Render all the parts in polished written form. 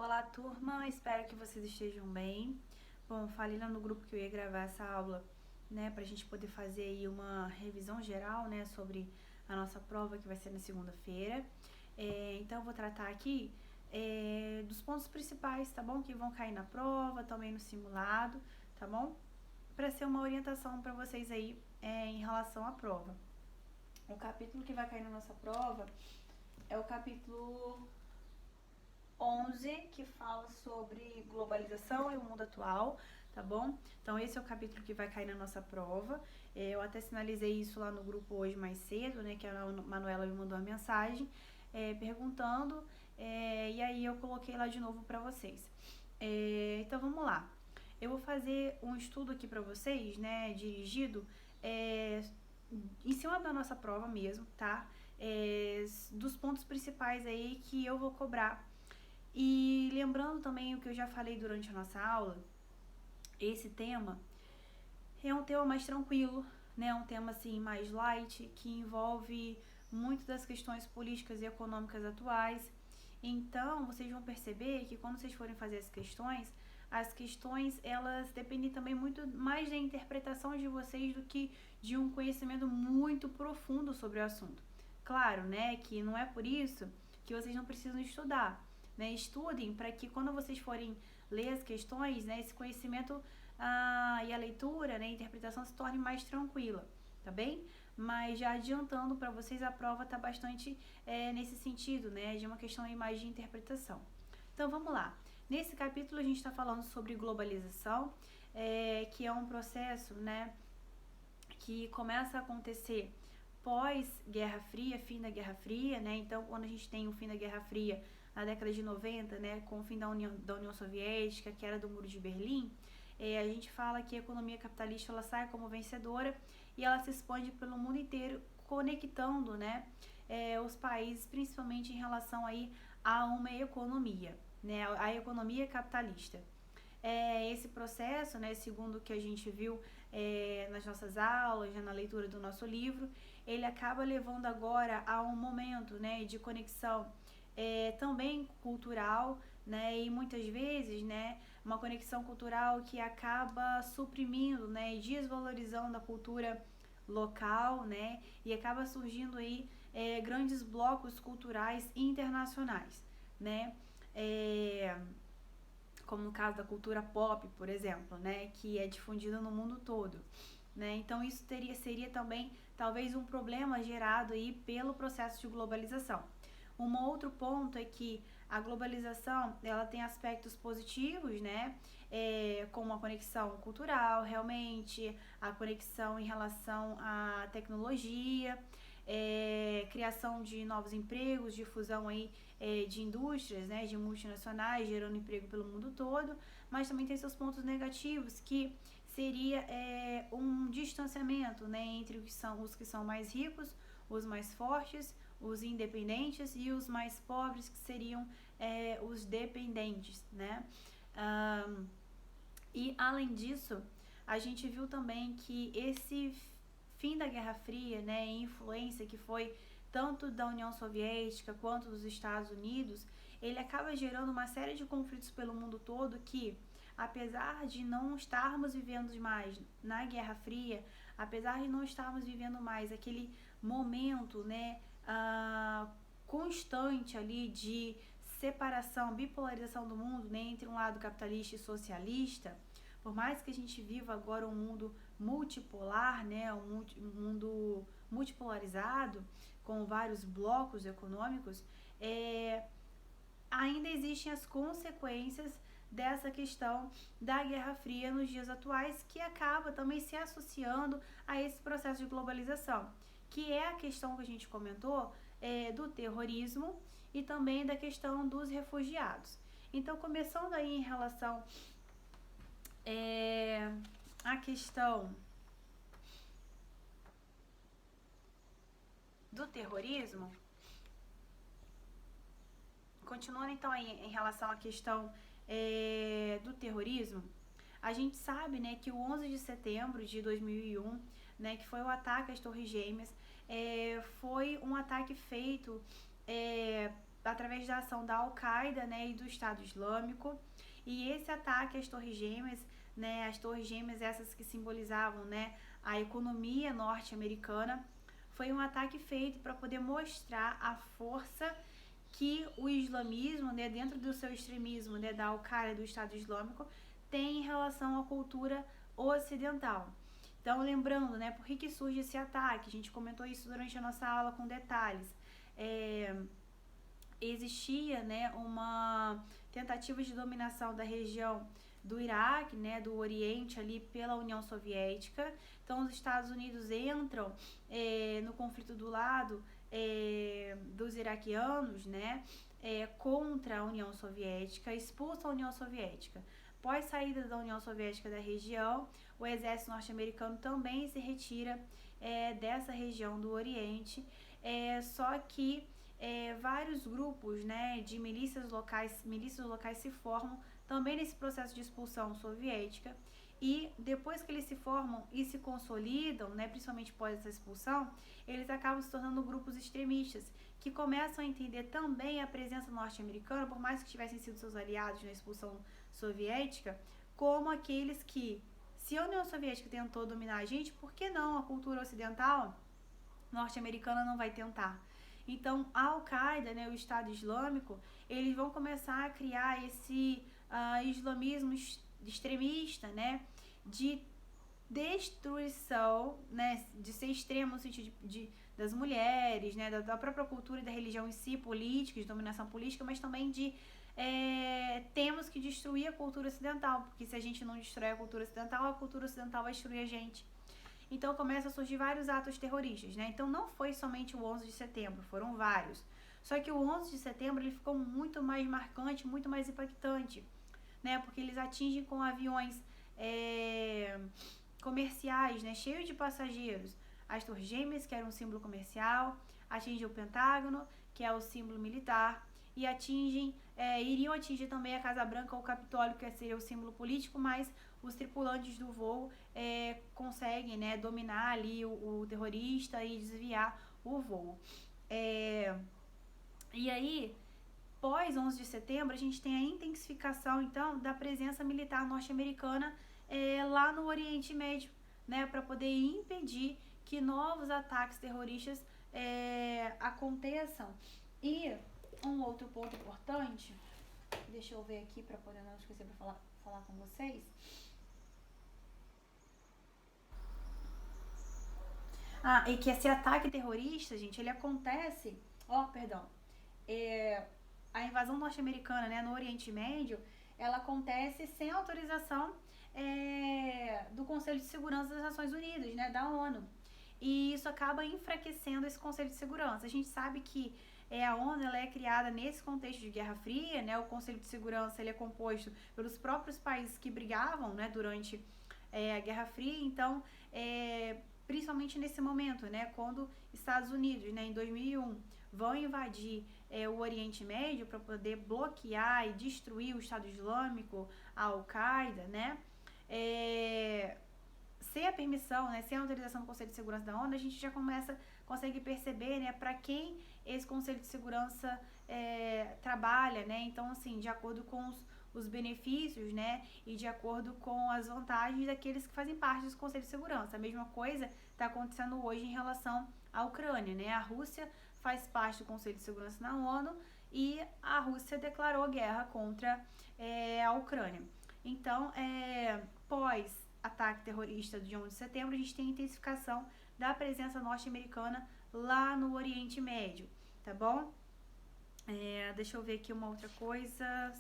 Olá, turma, espero que vocês estejam bem. Bom, falei lá no grupo que eu ia gravar essa aula, né, pra gente poder fazer aí uma revisão geral, né, sobre a nossa prova que vai ser na segunda-feira. Então, eu vou tratar aqui dos pontos principais, tá bom? Que vão cair na prova, também no simulado, tá bom? Pra ser uma orientação pra vocês aí em relação à prova. O capítulo que vai cair na nossa prova é o capítulo 11, que fala sobre globalização e o mundo atual, tá bom? Então, esse é o capítulo que vai cair na nossa prova. Eu até sinalizei isso lá no grupo hoje mais cedo, né? Que a Manuela me mandou uma mensagem perguntando, e aí eu coloquei lá de novo para vocês. Então, vamos lá. Eu vou fazer um estudo aqui para vocês, né? Dirigido em cima da nossa prova mesmo, tá? Dos pontos principais aí que eu vou cobrar. E lembrando também o que eu já falei durante a nossa aula, esse tema é um tema mais tranquilo, né? Um tema assim mais light, que envolve muito das questões políticas e econômicas atuais. Então, vocês vão perceber que quando vocês forem fazer as questões elas dependem também muito mais da interpretação de vocês do que de um conhecimento muito profundo sobre o assunto. Claro, né, que não é por isso que vocês não precisam estudar. Né, estudem para que quando vocês forem ler as questões, né, esse conhecimento e a leitura, né, a interpretação se torne mais tranquila, tá bem? Mas já adiantando para vocês, a prova está bastante nesse sentido, né, de uma questão aí mais de interpretação. Então vamos lá. Nesse capítulo a gente está falando sobre globalização, que é um processo, né, que começa a acontecer pós-Guerra Fria, fim da Guerra Fria, né? Então, quando a gente tem o fim da Guerra Fria na década de 90, né, com o fim da União Soviética, que era do Muro de Berlim, a gente fala que a economia capitalista ela sai como vencedora e ela se expande pelo mundo inteiro, conectando, né, os países, principalmente em relação aí a uma economia, né, a economia capitalista. Esse processo, né, segundo o que a gente viu nas nossas aulas, na leitura do nosso livro, ele acaba levando agora a um momento, né, de conexão também cultural, né, e muitas vezes, né, uma conexão cultural que acaba suprimindo, né, e desvalorizando a cultura local, né, e acaba surgindo aí grandes blocos culturais internacionais, né, como no caso da cultura pop, por exemplo, né, que é difundida no mundo todo. Né? Então isso seria também talvez um problema gerado aí pelo processo de globalização. Um outro ponto é que a globalização ela tem aspectos positivos, né? Como a conexão cultural, realmente, a conexão em relação à tecnologia, criação de novos empregos, difusão aí de indústrias, né, de multinacionais, gerando emprego pelo mundo todo, mas também tem seus pontos negativos, que seria um distanciamento, né, entre os que são mais ricos, os mais fortes, os independentes e os mais pobres, que seriam os dependentes, né? E além disso, a gente viu também que esse fim da Guerra Fria, né, a influência que foi tanto da União Soviética quanto dos Estados Unidos, ele acaba gerando uma série de conflitos pelo mundo todo que, apesar de não estarmos vivendo mais na Guerra Fria, apesar de não estarmos vivendo mais aquele momento, né, constante ali de separação, bipolarização do mundo, né, entre um lado capitalista e socialista, por mais que a gente viva agora um mundo multipolar, né, um mundo multipolarizado, com vários blocos econômicos, ainda existem as consequências dessa questão da Guerra Fria nos dias atuais, que acaba também se associando a esse processo de globalização, que é a questão que a gente comentou do terrorismo e também da questão dos refugiados. Então, começando aí em relação à questão do terrorismo, continuando então aí em relação à questão do terrorismo, a gente sabe, né, que o 11 de setembro de 2001, né, que foi o ataque às Torres Gêmeas, foi um ataque feito através da ação da Al-Qaeda, né, e do Estado Islâmico. E esse ataque às Torres Gêmeas, né, as Torres Gêmeas essas que simbolizavam, né, a economia norte-americana, foi um ataque feito para poder mostrar a força que o islamismo, né, dentro do seu extremismo, né, da Al-Qaeda, do Estado Islâmico, tem em relação à cultura ocidental. Então, lembrando, né, por que surge esse ataque? A gente comentou isso durante a nossa aula com detalhes. Existia, né, uma tentativa de dominação da região do Iraque, né, do Oriente ali pela União Soviética. Então, os Estados Unidos entram no conflito do lado dos iraquianos, né, contra a União Soviética, expulsam a União Soviética. Após saída da União Soviética da região, o exército norte-americano também se retira dessa região do Oriente, só que vários grupos, né, de milícias locais se formam também nesse processo de expulsão soviética, e depois que eles se formam e se consolidam, né, principalmente após essa expulsão, eles acabam se tornando grupos extremistas, que começam a entender também a presença norte-americana, por mais que tivessem sido seus aliados na expulsão soviética, como aqueles que, se a União Soviética tentou dominar a gente, por que não a cultura ocidental norte-americana não vai tentar? Então, a Al-Qaeda, né, o Estado Islâmico, eles vão começar a criar esse islamismo extremista, né, de destruição, né, de ser extremo no sentido das mulheres, né, da própria cultura e da religião em si, política, de dominação política, mas também de temos que destruir a cultura ocidental, porque se a gente não destrói a cultura ocidental vai destruir a gente. Então começa a surgir vários atos terroristas, né? Então não foi somente o 11 de setembro, foram vários. Só que o 11 de setembro ele ficou muito mais marcante, muito mais impactante, né? Porque eles atingem com aviões comerciais, né? Cheios de passageiros. As Torres Gêmeas, que era um símbolo comercial, atingem o Pentágono, que é o símbolo militar, e iriam atingir também a Casa Branca ou o Capitólio, que seria o símbolo político, mas os tripulantes do voo conseguem, né, dominar ali o terrorista e desviar o voo. E aí, pós 11 de setembro, a gente tem a intensificação, então, da presença militar norte-americana lá no Oriente Médio, né, para poder impedir que novos ataques terroristas aconteçam. E um outro ponto importante, deixa eu ver aqui para poder não esquecer para falar com vocês. E que esse ataque terrorista, gente, ele acontece, a invasão norte-americana, né, no Oriente Médio, ela acontece sem autorização do Conselho de Segurança das Nações Unidas, né, da ONU. E isso acaba enfraquecendo esse Conselho de Segurança. A gente sabe que a ONU ela é criada nesse contexto de Guerra Fria, né? O Conselho de Segurança ele é composto pelos próprios países que brigavam, né, durante a Guerra Fria. Então, principalmente nesse momento, né, quando Estados Unidos, né, em 2001, vão invadir o Oriente Médio para poder bloquear e destruir o Estado Islâmico, a Al-Qaeda, né? Sem a permissão, né, sem a autorização do Conselho de Segurança da ONU, a gente já consegue perceber, né, para quem esse Conselho de Segurança trabalha, né? Então, assim, de acordo com os benefícios, né, e de acordo com as vantagens daqueles que fazem parte desse Conselho de Segurança. A mesma coisa está acontecendo hoje em relação à Ucrânia, né? A Rússia faz parte do Conselho de Segurança na ONU e a Rússia declarou guerra contra a Ucrânia. Então, pós ataque terrorista de 11 de setembro, a gente tem a intensificação da presença norte-americana lá no Oriente Médio, tá bom? Deixa eu ver aqui uma outra coisa.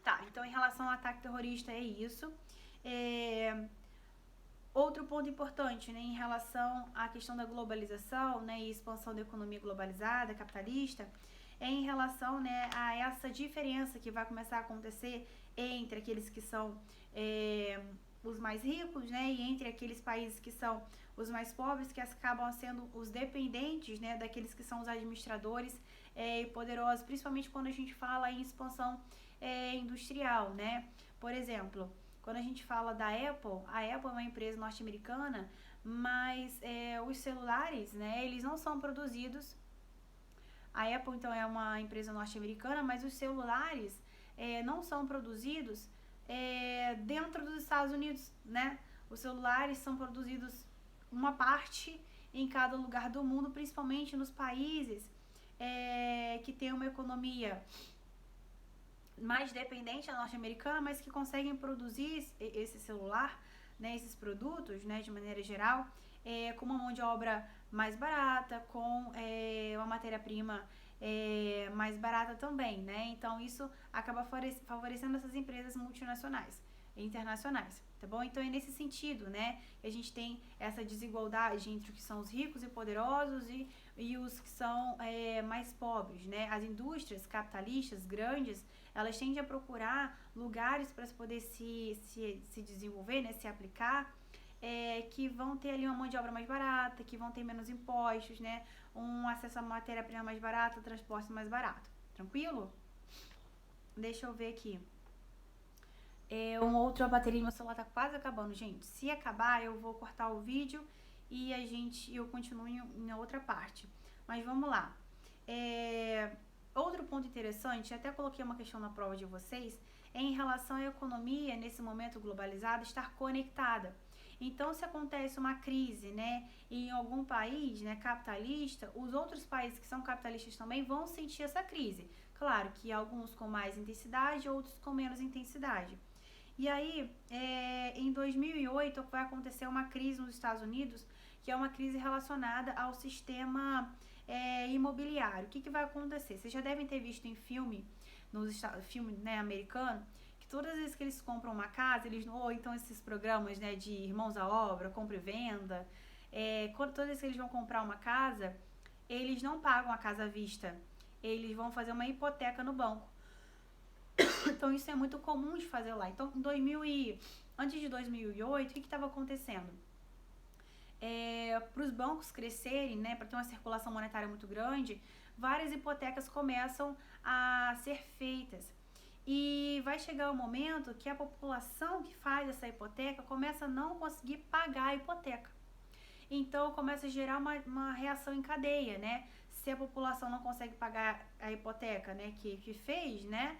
Tá, então em relação ao ataque terrorista é isso. Outro ponto importante, né, em relação à questão da globalização, né, e expansão da economia globalizada, capitalista, em relação, né, a essa diferença que vai começar a acontecer entre aqueles que são os mais ricos, né, e entre aqueles países que são os mais pobres, que acabam sendo os dependentes, né, daqueles que são os administradores e poderosos, principalmente quando a gente fala em expansão industrial, né? Por exemplo, quando a gente fala da Apple, a Apple é uma empresa norte-americana, mas os celulares, né, eles não são produzidos A Apple, então, é uma empresa norte-americana, mas os celulares não são produzidos dentro dos Estados Unidos, né? Os celulares são produzidos uma parte em cada lugar do mundo, principalmente nos países que têm uma economia mais dependente da norte-americana, mas que conseguem produzir esse celular, né, esses produtos, né, de maneira geral, com uma mão de obra mais barata, com uma matéria-prima mais barata também, né? Então isso acaba favorecendo essas empresas multinacionais e internacionais, tá bom? Então é nesse sentido, né, que a gente tem essa desigualdade entre os que são os ricos e poderosos e os que são mais pobres, né? As indústrias capitalistas grandes, elas tendem a procurar lugares para poder se desenvolver, né, se aplicar, que vão ter ali uma mão de obra mais barata, que vão ter menos impostos, né, um acesso a matéria-prima mais barata, transporte mais barato. Tranquilo? Deixa eu ver aqui. A bateria do meu celular tá quase acabando, gente. Se acabar, eu vou cortar o vídeo e eu continuo em outra parte. Mas vamos lá. Outro ponto interessante, até coloquei uma questão na prova de vocês, é em relação à economia, nesse momento globalizado, estar conectada. Então, se acontece uma crise, né, em algum país, né, capitalista, os outros países que são capitalistas também vão sentir essa crise. Claro que alguns com mais intensidade, outros com menos intensidade. E aí, em 2008, vai acontecer uma crise nos Estados Unidos, que é uma crise relacionada ao sistema imobiliário. O que vai acontecer? Vocês já devem ter visto em filme né, americano, que todas as vezes que eles compram uma casa, ou então esses programas, né, de irmãos à obra, compra e venda, todas as vezes que eles vão comprar uma casa, eles não pagam a casa à vista, eles vão fazer uma hipoteca no banco. Então isso é muito comum de fazer lá. Então, antes de 2008, o que estava acontecendo? Para os bancos crescerem, né, para ter uma circulação monetária muito grande, várias hipotecas começam a ser feitas. E vai chegar o momento que a população que faz essa hipoteca começa a não conseguir pagar a hipoteca. Então começa a gerar uma reação em cadeia, né? Se a população não consegue pagar a hipoteca, né, que fez, né,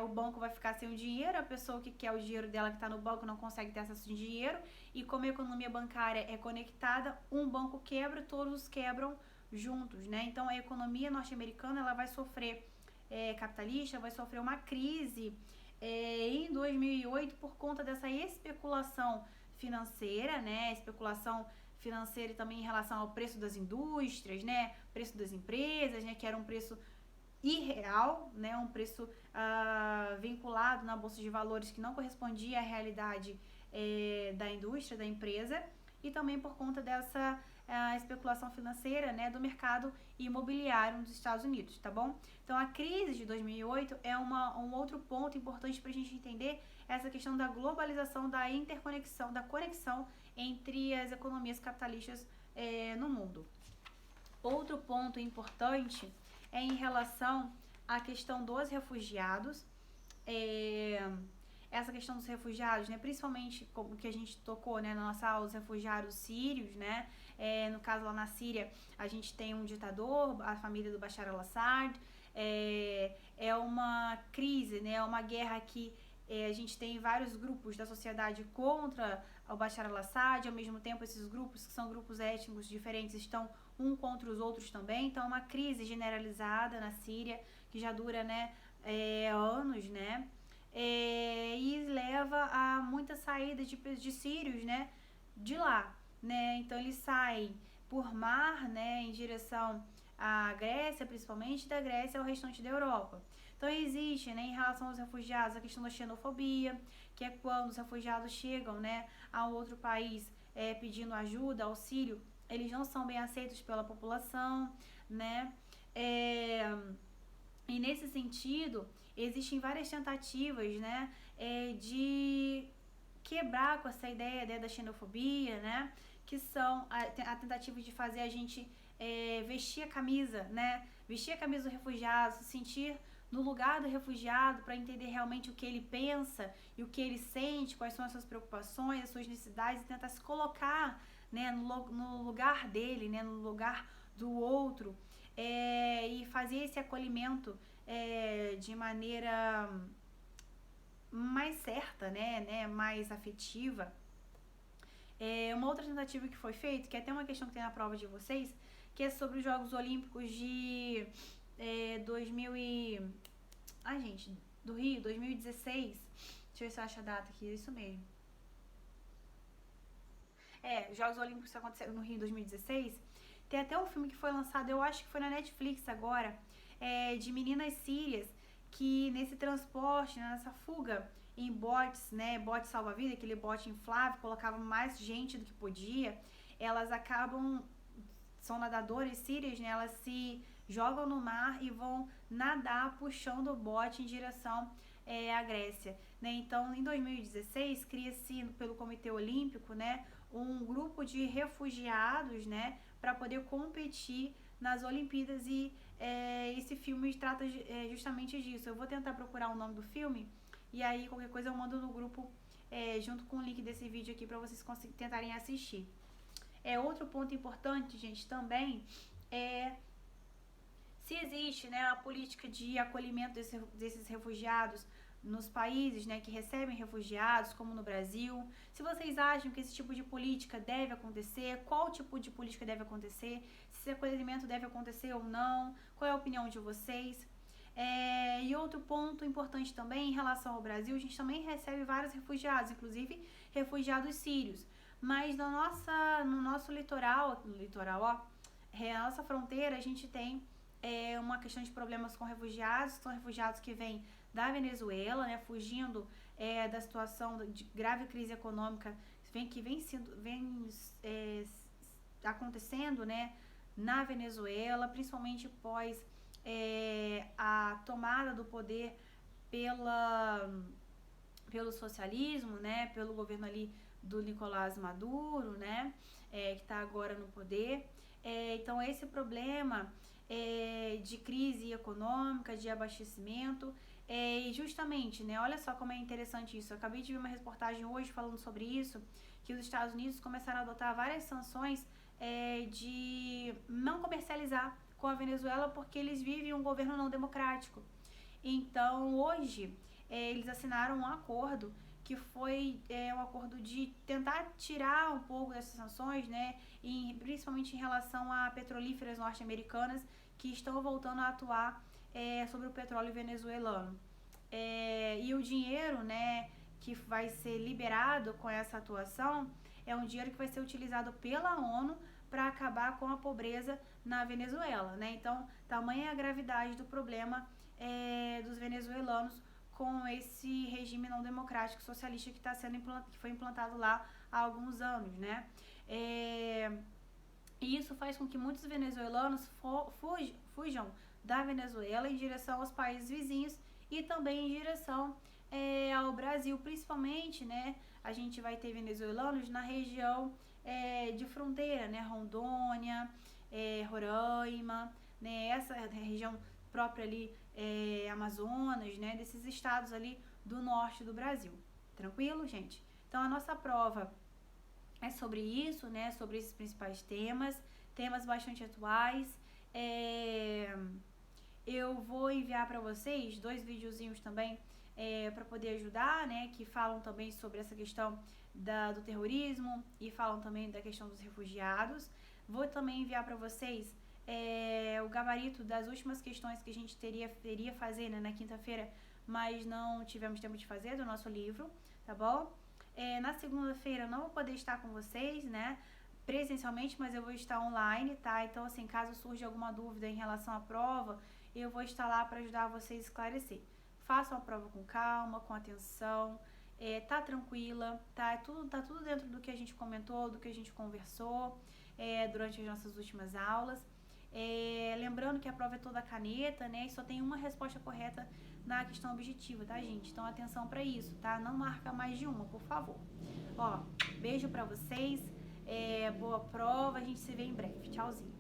o banco vai ficar sem o dinheiro, a pessoa que quer o dinheiro dela que está no banco não consegue ter acesso ao dinheiro, e como a economia bancária é conectada, um banco quebra, todos quebram juntos, né? Então a economia norte-americana, ela vai sofrer, capitalista, vai sofrer uma crise em 2008 por conta dessa especulação financeira, né? Especulação financeira também em relação ao preço das indústrias, né? Preço das empresas, né? Que era um preço irreal, né? Um preço vinculado na bolsa de valores que não correspondia à realidade da indústria, da empresa, e também por conta dessa especulação financeira, né, do mercado imobiliário nos Estados Unidos, tá bom? Então a crise de 2008 é um outro ponto importante para a gente entender essa questão da globalização, da interconexão, da conexão entre as economias capitalistas no mundo. Outro ponto importante é em relação à questão dos refugiados. Essa questão dos refugiados, né, principalmente como que a gente tocou, né, na nossa aula, os refugiados sírios, né, no caso lá na Síria, a gente tem um ditador, a família do Bashar al-Assad, é uma crise, né, é uma guerra que a gente tem vários grupos da sociedade contra o Bashar al-Assad, ao mesmo tempo esses grupos, que são grupos étnicos diferentes, estão um contra os outros também, então é uma crise generalizada na Síria, que já dura, né, anos, né, e leva a muita saída de sírios, né, de lá, né, então eles saem por mar, né, em direção à Grécia, principalmente, da Grécia ao restante da Europa. Então existe, né, em relação aos refugiados, a questão da xenofobia, que é quando os refugiados chegam, né, a um outro país pedindo ajuda, auxílio, eles não são bem aceitos pela população, né, e nesse sentido, existem várias tentativas, né, de quebrar com essa ideia da xenofobia, né, que são a tentativa de fazer a gente vestir a camisa, né, vestir a camisa do refugiado, se sentir no lugar do refugiado para entender realmente o que ele pensa e o que ele sente, quais são as suas preocupações, as suas necessidades, e tentar se colocar, né, no lugar dele, né, no lugar do outro, e fazer esse acolhimento de maneira mais certa, né, mais afetiva. Uma outra tentativa que foi feita, que é até uma questão que tem na prova de vocês, que é sobre os Jogos Olímpicos de 2000 e... Ai, gente, do Rio, 2016. Deixa eu ver se eu acho a data aqui, é isso mesmo. Os Jogos Olímpicos aconteceram no Rio em 2016. Tem até um filme que foi lançado, eu acho que foi na Netflix agora, de meninas sírias que nesse transporte, nessa fuga em botes, né, bote salva-vida, aquele bote inflável, colocava mais gente do que podia, elas acabam, são nadadoras sírias, né, elas se jogam no mar e vão nadar puxando o bote em direção à Grécia, né? Então, em 2016, cria-se pelo Comitê Olímpico, né, um grupo de refugiados, né, para poder competir nas Olimpíadas e esse filme trata justamente disso. Eu vou tentar procurar o nome do filme e aí qualquer coisa eu mando no grupo junto com o link desse vídeo aqui para vocês tentarem assistir. Outro ponto importante, gente, também se existe, né, a política de acolhimento desses refugiados nos países, né, que recebem refugiados, como no Brasil. Se vocês acham que esse tipo de política deve acontecer, qual tipo de política deve acontecer, se esse acolhimento deve acontecer ou não, qual é a opinião de vocês. E outro ponto importante também em relação ao Brasil, a gente também recebe vários refugiados, inclusive refugiados sírios. Mas no nosso litoral, a nossa fronteira, a gente tem uma questão de problemas com refugiados, são refugiados que vêm da Venezuela, né, fugindo da situação de grave crise econômica que vem acontecendo, né, na Venezuela, principalmente após a tomada do poder pelo socialismo, né, pelo governo ali do Nicolás Maduro, né, que está agora no poder. Então esse problema de crise econômica, de abastecimento, e justamente, né, olha só como é interessante isso. Eu acabei de ver uma reportagem hoje falando sobre isso, que os Estados Unidos começaram a adotar várias sanções de não comercializar com a Venezuela porque eles vivem um governo não democrático. Então hoje eles assinaram um acordo que foi um acordo de tentar tirar um pouco dessas sanções, né, principalmente em relação a petrolíferas norte-americanas que estão voltando a atuar sobre o petróleo venezuelano. E o dinheiro, né, que vai ser liberado com essa atuação é um dinheiro que vai ser utilizado pela ONU para acabar com a pobreza na Venezuela, né? Então, tamanha a gravidade do problema dos venezuelanos com esse regime não democrático socialista que foi implantado lá há alguns anos, né? E isso faz com que muitos venezuelanos fujam da Venezuela em direção aos países vizinhos e também em direção ao Brasil, principalmente, né? A gente vai ter venezuelanos na região de fronteira, né? Rondônia, Roraima, né? Essa região própria ali, Amazonas, né? Desses estados ali do norte do Brasil. Tranquilo, gente? Então, a nossa prova é sobre isso, né? Sobre esses principais temas bastante atuais. Eu vou enviar para vocês 2 videozinhos também para poder ajudar, né? Que falam também sobre essa questão do terrorismo e falam também da questão dos refugiados. Vou também enviar para vocês o gabarito das últimas questões que a gente teria fazer, né, na quinta-feira, mas não tivemos tempo de fazer do nosso livro, tá bom? Na segunda-feira eu não vou poder estar com vocês, né, presencialmente, mas eu vou estar online, tá? Então, assim, caso surja alguma dúvida em relação à prova, eu vou estar lá para ajudar vocês a esclarecer. Façam a prova com calma, com atenção, tá tranquila, tá? Tá tudo dentro do que a gente comentou, do que a gente conversou durante as nossas últimas aulas. Lembrando que a prova é toda caneta, né? E só tem uma resposta correta na questão objetiva, tá, gente? Então, atenção para isso, tá? Não marca mais de uma, por favor. Ó, beijo para vocês, boa prova, a gente se vê em breve. Tchauzinho.